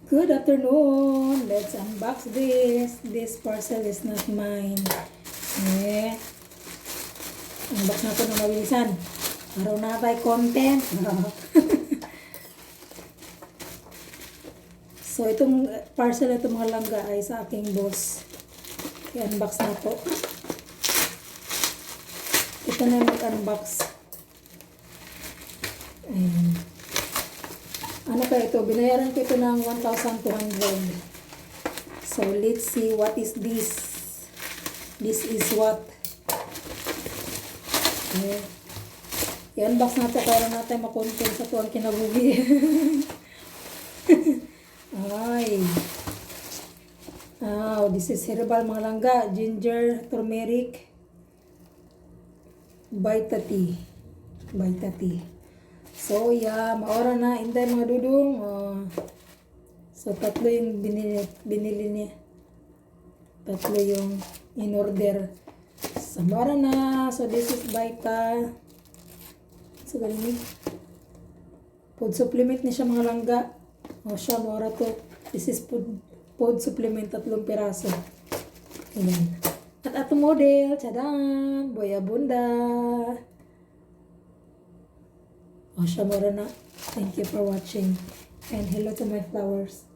Good afternoon. Let's unbox this. This parcel is not mine. Eh, unbox na ito ng mabilisan. Araw na tayo content. So, itong parcel na itong mga langga ay sa aking boss. I-unbox na po. Ito na yung mag-unbox. Ayan. Ano pa ito? Binayaran ko ito ng 1,200. So, let's see what is this. This is what. Okay. I-unbox natin para natin makontent sa ito ang kinabuhi. Ay. Oh, this is herbal mga langga. Ginger, turmeric, Vita tea. Vita tea. So, yeah, maora na. Inday mga dudong. So, tatlo yung binili niya. Tatlo yung in-order. So, maora na. So, this is Vita. So, ganun. Food supplement niya siya mga langga. O siya, maora to. This is food supplement, 3 piraso. Ayan. At ato model. Tadaan! Boya Bunda. O siya, mura na. Thank you for watching. And hello to my flowers.